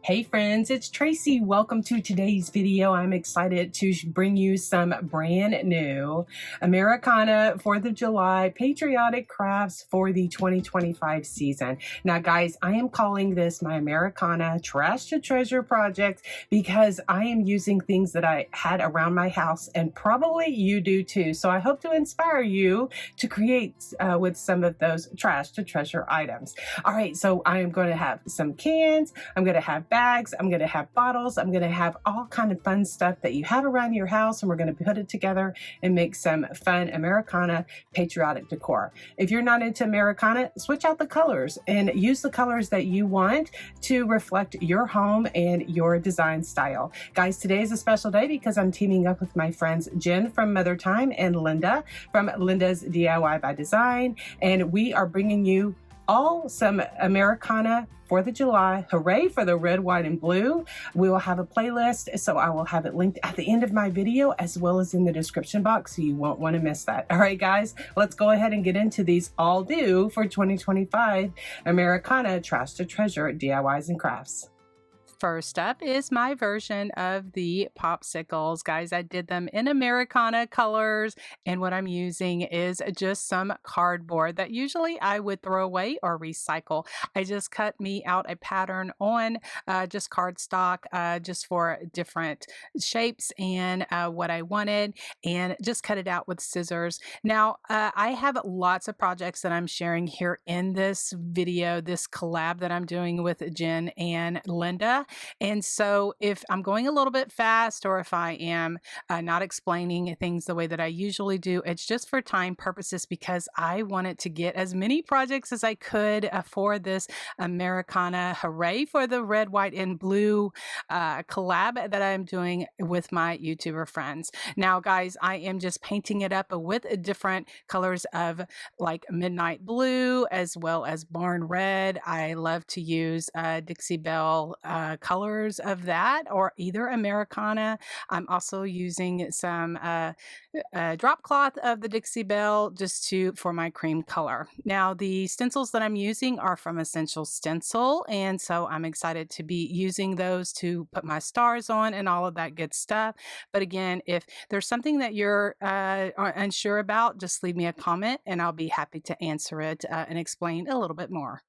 Hey friends, it's Tracy. Welcome to today's video. I'm excited to bring you some brand new Americana 4th of July patriotic crafts for the 2025 season. Now guys, I am calling this my Americana Trash to Treasure project because I am using things that I had around my house and probably you do too. So I hope to inspire you to create with some of those trash to treasure items. All right, so I am going to have some cans. I'm going to have bags, I'm going to have bottles, I'm going to have all kind of fun stuff that you have around your house, and we're going to put it together and make some fun Americana patriotic decor. If you're not into Americana, switch out the colors and use the colors that you want to reflect your home and your design style. Guys, today is a special day because I'm teaming up with my friends Jen from Mother Time and Linda from Linda's DIY by Design, and we are bringing you all some Americana 4th of July. Hooray for the red, white, and blue. We will have a playlist, so I will have it linked at the end of my video as well as in the description box, so you won't want to miss that. All right, guys, let's go ahead and get into these all due for 2025 Americana Trash to Treasure DIYs and crafts. First up is my version of the Popsicles. Guys, I did them in Americana colors, and what I'm using is just some cardboard that usually I would throw away or recycle. I just cut me out a pattern on just cardstock just for different shapes and what I wanted, and just cut it out with scissors. Now, I have lots of projects that I'm sharing here in this video, this collab that I'm doing with Jen and Linda. And so if I'm going a little bit fast, or if I am not explaining things the way that I usually do, it's just for time purposes because I wanted to get as many projects as I could for this Americana Hooray for the red, white, and blue collab that I'm doing with my YouTuber friends. Now, guys, I am just painting it up with different colors of like midnight blue as well as barn red. I love to use Dixie Belle colors of that, or either Americana. I'm also using some drop cloth of the Dixie Belle just for my cream color. Now, the stencils that I'm using are from Essential Stencil, and so I'm excited to be using those to put my stars on and all of that good stuff. But again, if there's something that you're unsure about, just leave me a comment and I'll be happy to answer it and explain a little bit more.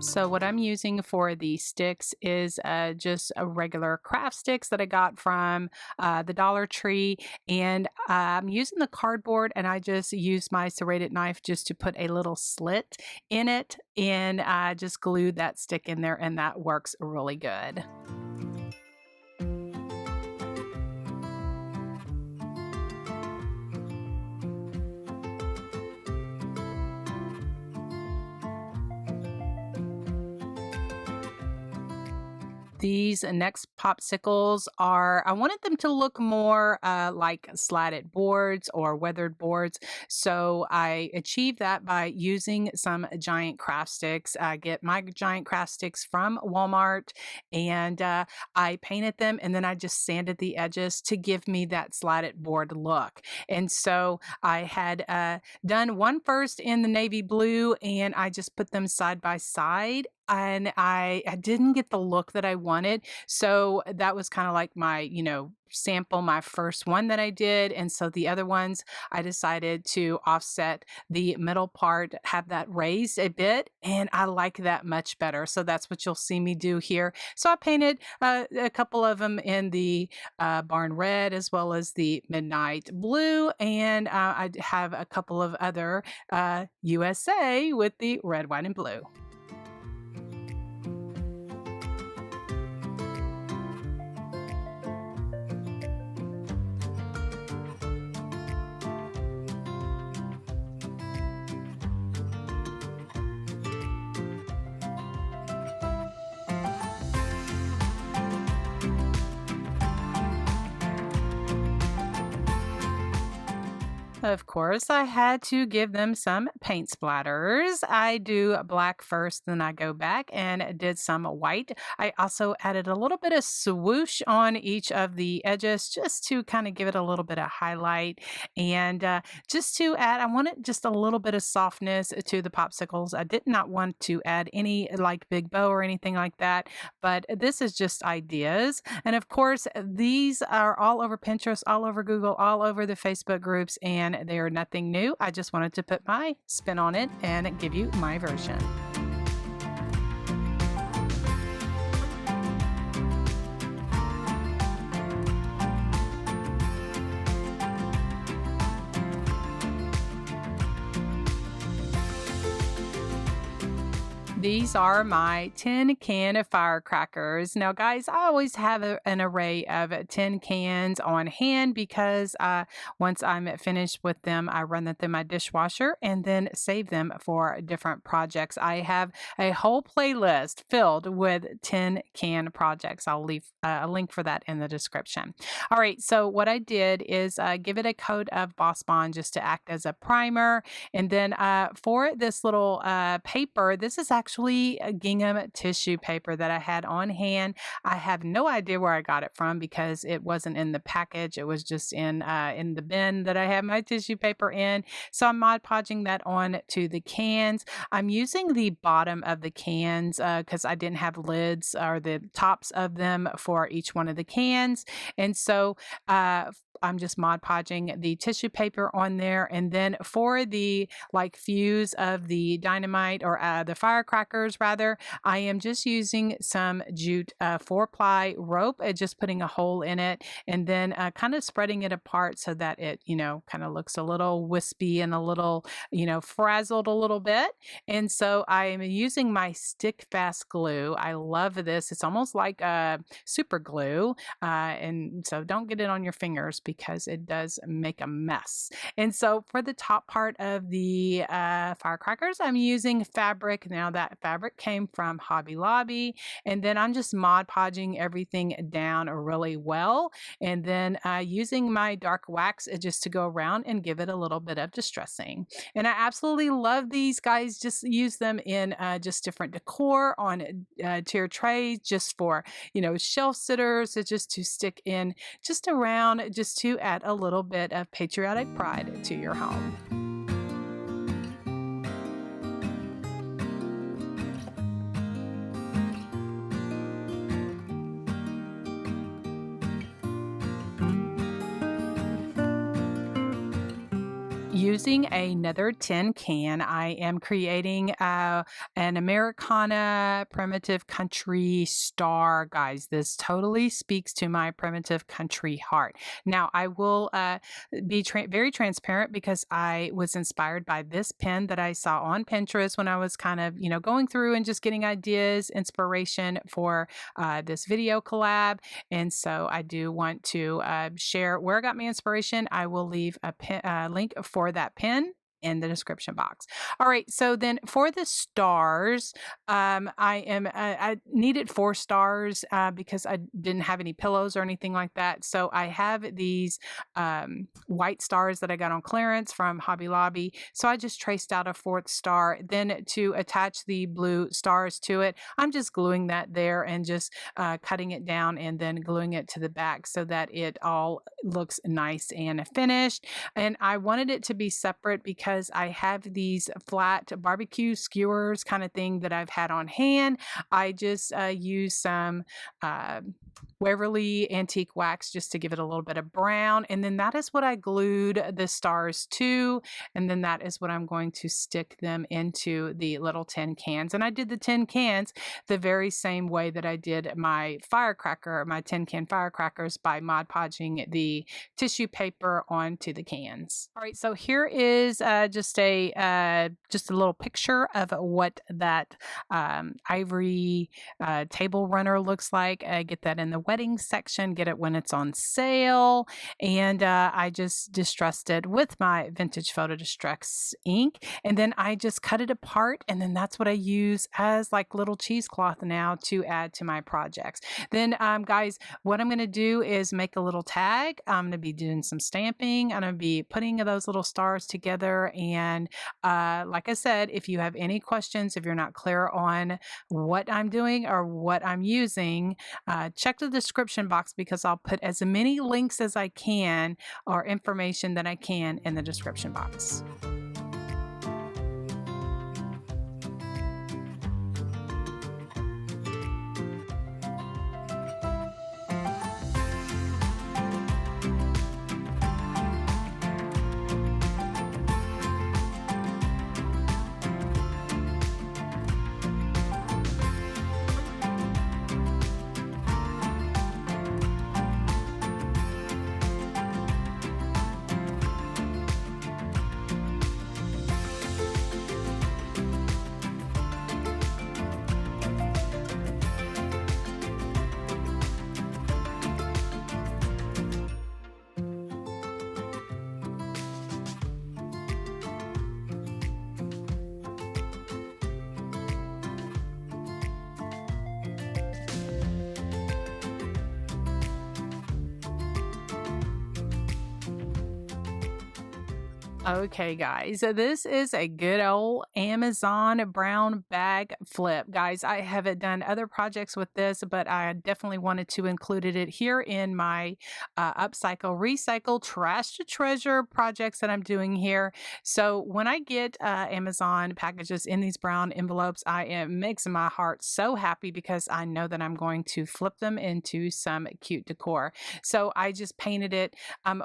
So what I'm using for the sticks is just a regular craft sticks that I got from the Dollar Tree, and I'm using the cardboard, and I just used my serrated knife just to put a little slit in it, and I just glued that stick in there, and that works really good. These next Popsicles are, I wanted them to look more like slatted boards or weathered boards. So I achieved that by using some giant craft sticks. I get my giant craft sticks from Walmart, and I painted them, and then I just sanded the edges to give me that slatted board look. And so I had done one first in the navy blue, and I just put them side by side, and I didn't get the look that I wanted. So that was kind of like my, sample, my first one that I did. And so the other ones, I decided to offset the middle part, have that raised a bit, and I like that much better. So that's what you'll see me do here. So I painted a couple of them in the barn red as well as the midnight blue, and I have a couple of other USA with the red, white, and blue. Of course, I had to give them some paint splatters. I do black first, then I go back and did some white. I also added a little bit of swoosh on each of the edges just to kind of give it a little bit of highlight. And just to add, I wanted just a little bit of softness to the popsicles. I did not want to add any like big bow or anything like that, but this is just ideas. And of course, these are all over Pinterest, all over Google, all over the Facebook groups, and they are nothing new. I just wanted to put my spin on it and give you my version. These are my tin can firecrackers. Now, guys, I always have an array of tin cans on hand because once I'm finished with them, I run them through my dishwasher and then save them for different projects. I have a whole playlist filled with tin can projects. I'll leave a link for that in the description. All right, so what I did is give it a coat of Boss Bond just to act as a primer. And then for this little paper, this is actually a gingham tissue paper that I had on hand. I have no idea where I got it from because it wasn't in the package. It was just in the bin that I have my tissue paper in. So I'm Mod Podging that on to the cans. I'm using the bottom of the cans because I didn't have lids or the tops of them for each one of the cans. And so I'm just Mod Podging the tissue paper on there. And then for the like fuse of the dynamite or the firecrackers rather, I am just using some jute 4-ply rope, just putting a hole in it and then kind of spreading it apart so that it, kind of looks a little wispy and a little, frazzled a little bit. And so I am using my stick fast glue. I love this. It's almost like super glue. And so don't get it on your fingers because it does make a mess. And so for the top part of the firecrackers, I'm using fabric. Now that fabric came from Hobby Lobby. And then I'm just Mod Podging everything down really well. And then using my dark wax just to go around and give it a little bit of distressing. And I absolutely love these guys. Just use them in just different decor on tier trays just for, shelf sitters, just to stick in just around, just to add a little bit of patriotic pride to your home. Using another tin can, I am creating an Americana primitive country star. Guys, this totally speaks to my primitive country heart. Now, I will be very transparent because I was inspired by this pen that I saw on Pinterest when I was kind of, going through and just getting ideas, inspiration for this video collab. And so I do want to share where I got my inspiration. I will leave a link for that pen in the description box. All right, so then for the stars, I needed 4 stars because I didn't have any pillows or anything like that. So I have these white stars that I got on clearance from Hobby Lobby. So I just traced out a 4th star. Then to attach the blue stars to it, I'm just gluing that there and just cutting it down and then gluing it to the back so that it all looks nice and finished. And I wanted it to be separate because I have these flat barbecue skewers kind of thing that I've had on hand. I just use some Waverly antique wax just to give it a little bit of brown. And then that is what I glued the stars to. And then that is what I'm going to stick them into the little tin cans. And I did the tin cans the very same way that I did my tin can firecrackers by Mod Podging the tissue paper onto the cans. All right, so here is just a little picture of what that ivory table runner looks like. I get that in the wedding section, get it when it's on sale. And I just distressed it with my vintage photo distress ink, and then I just cut it apart, and then that's what I use as like little cheesecloth now to add to my projects. Then guys, what I'm going to do is make a little tag. I'm going to be doing some stamping. I'm going to be putting those little stars together, and like I said, if you have any questions, if you're not clear on what I'm doing or what I'm using, check the description box, because I'll put as many links as I can or information that I can in the description box. Okay, guys, so this is a good old Amazon brown bag flip. Guys, I have done other projects with this, but I definitely wanted to include it here in my upcycle, recycle, trash to treasure projects that I'm doing here. So when I get Amazon packages in these brown envelopes, it makes my heart so happy, because I know that I'm going to flip them into some cute decor. So I just painted it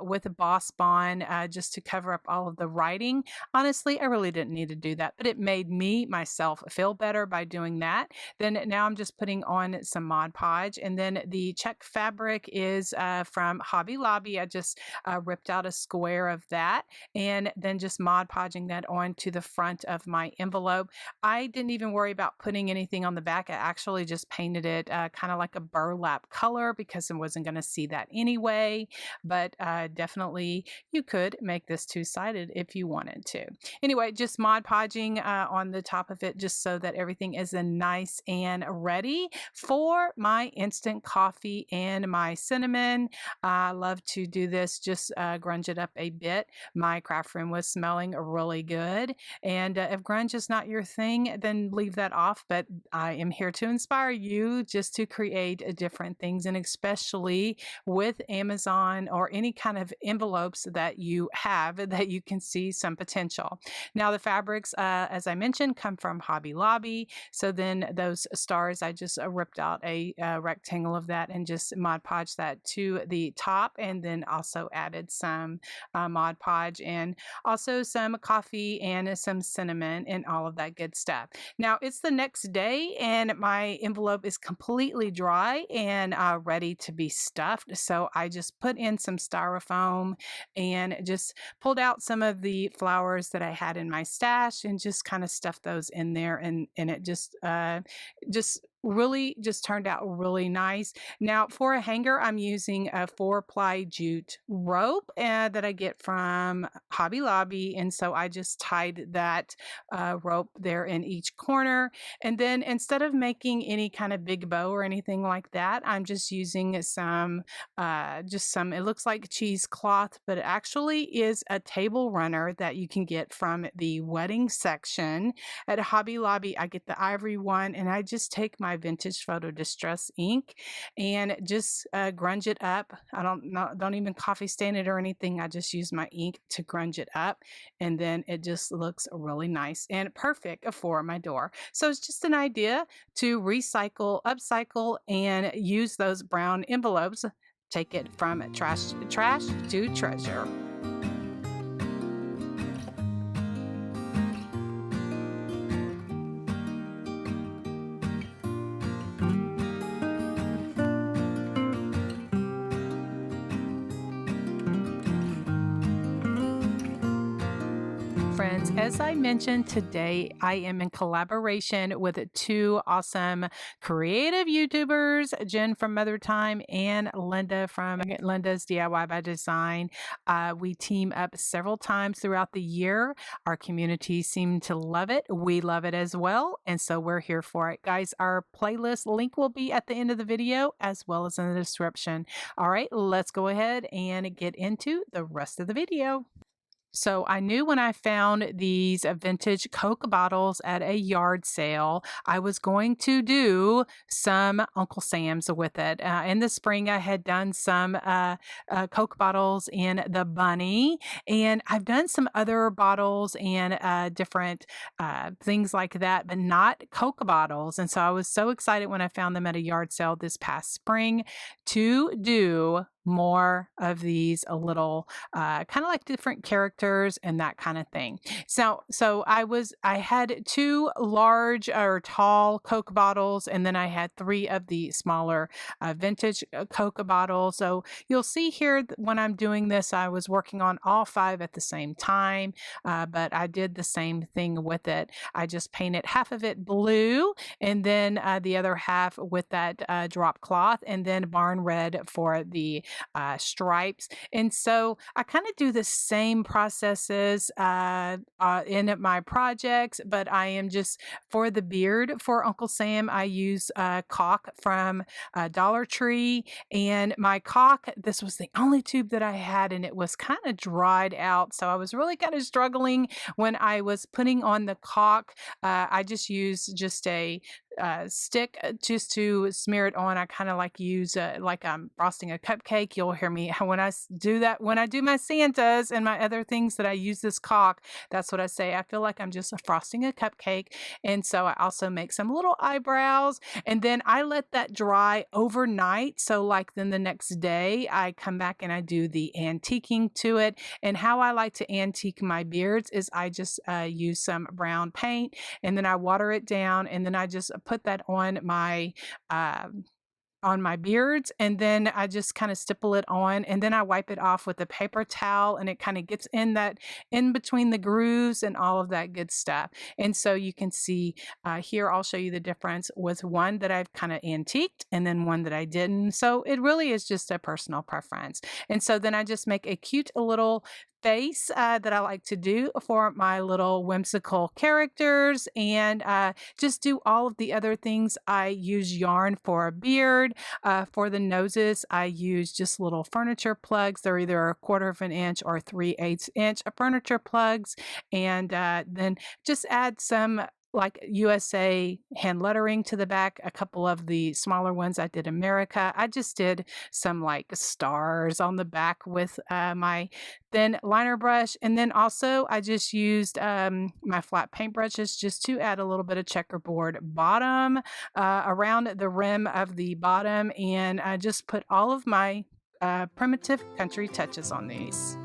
with a Boss Bond just to cover up all of the writing. Honestly, I really didn't need to do that, but it made myself feel better by doing that. Then now I'm just putting on some Mod Podge, and then the check fabric is from Hobby Lobby. I just ripped out a square of that, and then just Mod Podging that onto the front of my envelope. I didn't even worry about putting anything on the back. I actually just painted it kind of like a burlap color, because I wasn't going to see that anyway. But definitely you could make this two-sided if you wanted to. Anyway, just Mod Podging on the top of it, just so that everything is nice and ready for my instant coffee and my cinnamon. I love to do this, just grunge it up a bit. My craft room was smelling really good, and if grunge is not your thing, then leave that off. But I am here to inspire you just to create different things, and especially with Amazon or any kind of envelopes that you have that you can see some potential. Now the fabrics, as I mentioned, come from Hobby Lobby. So then those stars, I just ripped out a rectangle of that and just Mod Podge that to the top, and then also added some Mod Podge and also some coffee and some cinnamon and all of that good stuff. Now it's the next day, and my envelope is completely dry and ready to be stuffed. So I just put in some styrofoam and just pulled out some of the flowers that I had in my stash and just kind of stuffed those in there, and it just really just turned out really nice. Now for a hanger, I'm using a 4-ply jute rope that I get from Hobby Lobby, and so I just tied that rope there in each corner. And then instead of making any kind of big bow or anything like that, I'm just using some it looks like cheesecloth, but it actually is a table runner that you can get from the wedding section at Hobby Lobby. I get the ivory one, and I just take my vintage photo distress ink and just grunge it up. I don't even coffee stain it or anything. I just use my ink to grunge it up, and then it just looks really nice and perfect for my door. So it's just an idea to recycle, upcycle, and use those brown envelopes. Take it from trash to treasure. friends, as I mentioned today, I am in collaboration with two awesome creative YouTubers, Jen from Mother Time and Linda from Linda's DIY by Design. We team up several times throughout the year. Our community seemed to love it. We love it as well, and so we're here for it. Guys, our playlist link will be at the end of the video as well as in the description. All right, let's go ahead and get into the rest of the video. So I knew when I found these vintage Coke bottles at a yard sale, I was going to do some Uncle Sam's with it. In the spring, I had done some Coke bottles in the bunny, and I've done some other bottles and different things like that, but not Coke bottles. And so I was so excited when I found them at a yard sale this past spring to do more of these little kind of like different characters and that kind of thing. So I had two large or tall Coke bottles, and then I had three of the smaller vintage Coke bottles. So you'll see here when I'm doing this, I was working on all five at the same time, but I did the same thing with it. I just painted half of it blue, and then the other half with that drop cloth, and then barn red for the stripes. And so I kind of do the same processes in my projects, but I am just for the beard for Uncle Sam, I use caulk from Dollar Tree. And my caulk, this was the only tube that I had, and it was kind of dried out. So I was really kind of struggling when I was putting on the caulk. I just used just a stick just to smear it on. I kind of like use like I'm frosting a cupcake. You'll hear me when I do that, when I do my Santas and my other things that I use this caulk, that's what I say. I feel like I'm just frosting a cupcake. And so I also make some little eyebrows, and then I let that dry overnight. So like then the next day I come back and I do the antiquing to it. And how I like to antique my beards is I just use some brown paint, and then I water it down, and then I just put that on my beards, and then I just kind of stipple it on, and then I wipe it off with a paper towel, and it kind of gets in between the grooves and all of that good stuff. And so you can see here, I'll show you the difference with one that I've kind of antiqued and then one that I didn't. So it really is just a personal preference. And so then I just make a cute little face that I like to do for my little whimsical characters, and just do all of the other things. I use yarn for a beard. For the noses, I use just little furniture plugs. They're either 1/4 of an inch or 3/8 inch furniture plugs, and then just add some like USA hand lettering to the back. A couple of the smaller ones I did America. I just did some like stars on the back with my thin liner brush. And then also I just used my flat paint brushes just to add a little bit of checkerboard bottom around the rim of the bottom. And I just put all of my primitive country touches on these.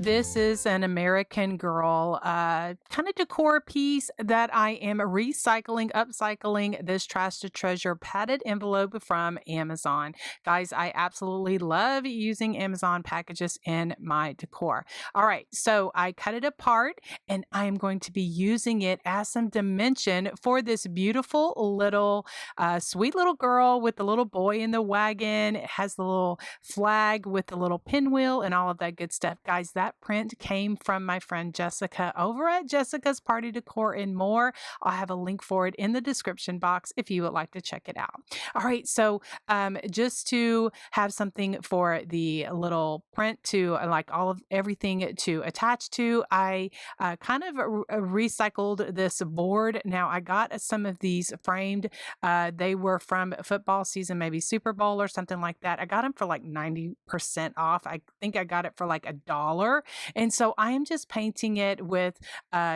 This is an American Girl kind of decor piece that I am recycling, upcycling this Trash to Treasure padded envelope from Amazon. Guys, I absolutely love using Amazon packages in my decor. All right, so I cut it apart and I am going to be using it as some dimension for this beautiful little sweet little girl with the little boy in the wagon. It has the little flag with the little pinwheel and all of that good stuff. Guys, that print came from my friend Jessica over at Jessica's Party Decor and More. I'll have a link for it in the description box if you would like to check it out. All right, so just to have something for the little print to like all of everything to attach to, I kind of recycled this board. Now I got some of these framed. They were from football season, maybe Super Bowl or something like that. I got them for like 90% off. I think I got it for like $1. And so I am just painting it with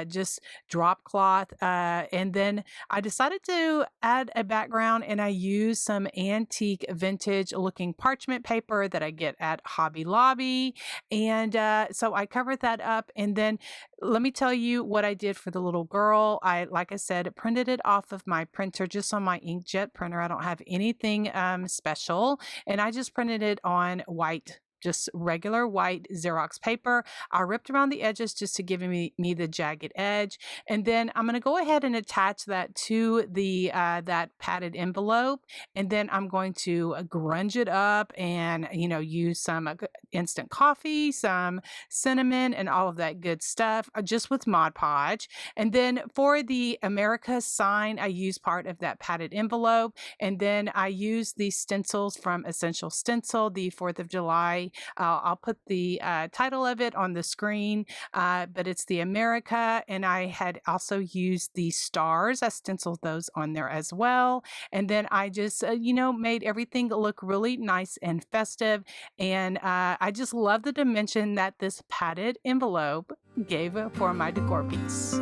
just drop cloth. And then I decided to add a background, and I used some antique vintage looking parchment paper that I get at Hobby Lobby. And so I covered that up. And then let me tell you what I did for the little girl. Like I said, printed it off of my printer just on my inkjet printer. I don't have anything special. And I just printed it on white, just regular white Xerox paper. I ripped around the edges just to give me the jagged edge. And then I'm going to go ahead and attach that to the that padded envelope. And then I'm going to grunge it up and, use some instant coffee, some cinnamon, and all of that good stuff just with Mod Podge. And then for the America sign, I use part of that padded envelope. And then I use the stencils from Essential Stencil, the 4th of July. I'll put the title of it on the screen, but it's the America, and I had also used the stars. I stenciled those on there as well. And then I just, made everything look really nice and festive. And I just love the dimension that this padded envelope gave for my decor piece.